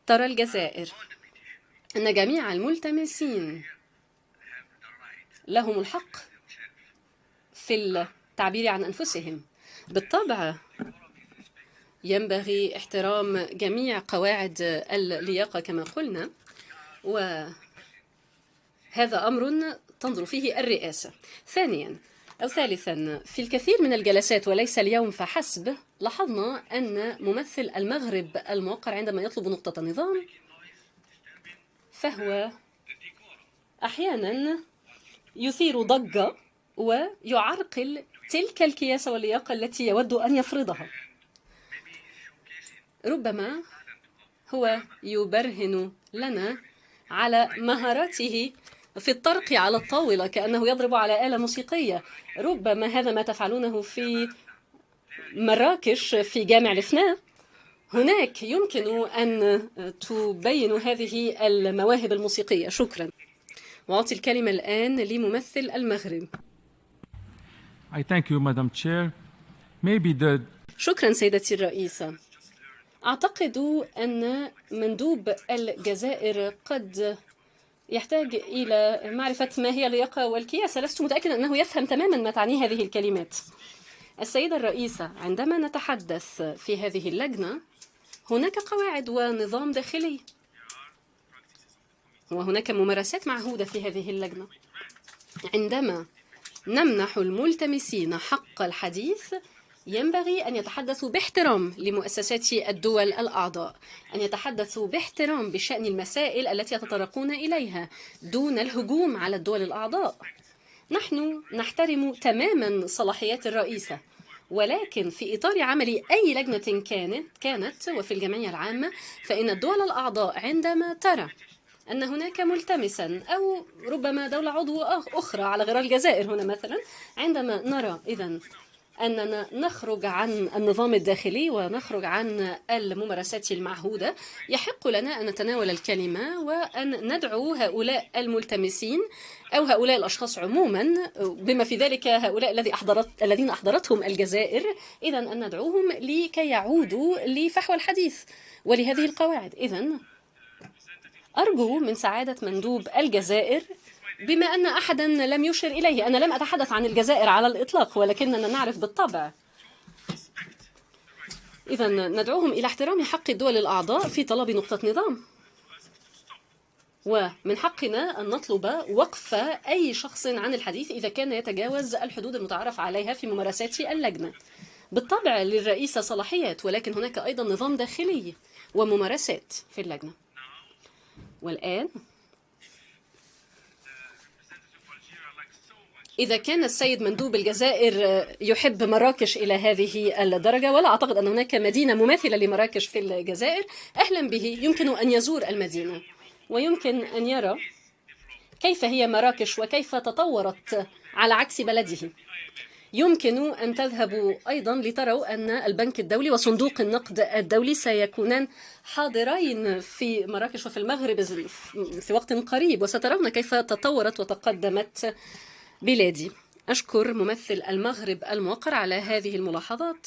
ترى الجزائر أن جميع الملتمسين لهم الحق في التعبير عن أنفسهم. بالطبع ينبغي احترام جميع قواعد اللياقة كما قلنا، وهذا أمر تنظر فيه الرئاسة. ثالثا، في الكثير من الجلسات وليس اليوم فحسب، لاحظنا أن ممثل المغرب الموقر عندما يطلب نقطة نظام فهو أحيانا يثير ضجة ويعرقل تلك الكياسة واللياقة التي يود أن يفرضها. ربما هو يبرهن لنا على مهاراته في الطرق على الطاولة كأنه يضرب على آلة موسيقية. ربما هذا ما تفعلونه في مراكش في جامع الفناء. هناك يمكن أن تبينوا هذه المواهب الموسيقية. شكرا. وأعطي الكلمة الآن لممثل المغرب. I thank you, Madam Chair. Maybe شكرا سيدتي الرئيسة. أعتقد أن مندوب الجزائر قد يحتاج إلى معرفة ما هي اللياقة والكياسة. لست متأكد أنه يفهم تماما ما تعنيه هذه الكلمات. السيدة الرئيسة، عندما نتحدث في هذه اللجنة هناك قواعد ونظام داخلي، وهناك ممارسات معهودة في هذه اللجنة. عندما نمنح الملتمسين حق الحديث ينبغي أن يتحدثوا باحترام لمؤسسات الدول الأعضاء، أن يتحدثوا باحترام بشأن المسائل التي يتطرقون إليها دون الهجوم على الدول الأعضاء. نحن نحترم تماما صلاحيات الرئيسة، ولكن في إطار عمل أي لجنة كانت وفي الجمعية العامة، فإن الدول الأعضاء عندما ترى أن هناك ملتمسا أو ربما دولة عضو أخرى على غرار الجزائر هنا مثلا، عندما نرى إذن أننا نخرج عن النظام الداخلي ونخرج عن الممارسات المعهودة، يحق لنا أن نتناول الكلمة وأن ندعو هؤلاء الملتمسين أو هؤلاء الأشخاص عموما، بما في ذلك هؤلاء الذين أحضرتهم الجزائر، إذن أن ندعوهم لكي يعودوا لفحوى الحديث ولهذه القواعد. إذن أرجو من سعادة مندوب الجزائر، بما أن أحدا لم يشر إليه، أنا لم أتحدث عن الجزائر على الإطلاق، ولكننا نعرف بالطبع، إذن ندعوهم إلى احترام حق الدول الأعضاء في طلب نقطة نظام، ومن حقنا أن نطلب وقف أي شخص عن الحديث إذا كان يتجاوز الحدود المتعارف عليها في ممارسات اللجنة. بالطبع للرئيسة صلاحيات، ولكن هناك أيضا نظام داخلي وممارسات في اللجنة. والآن إذا كان السيد مندوب الجزائر يحب مراكش إلى هذه الدرجة، ولا أعتقد أن هناك مدينة مماثلة لمراكش في الجزائر، أهلا به. يمكن أن يزور المدينة ويمكن أن يرى كيف هي مراكش وكيف تطورت على عكس بلده. يمكن أن تذهبوا أيضا لتروا أن البنك الدولي وصندوق النقد الدولي سيكونان حاضرين في مراكش وفي المغرب في وقت قريب، وسترون كيف تطورت وتقدمت بلادي. أشكر ممثل المغرب الموقر على هذه الملاحظات.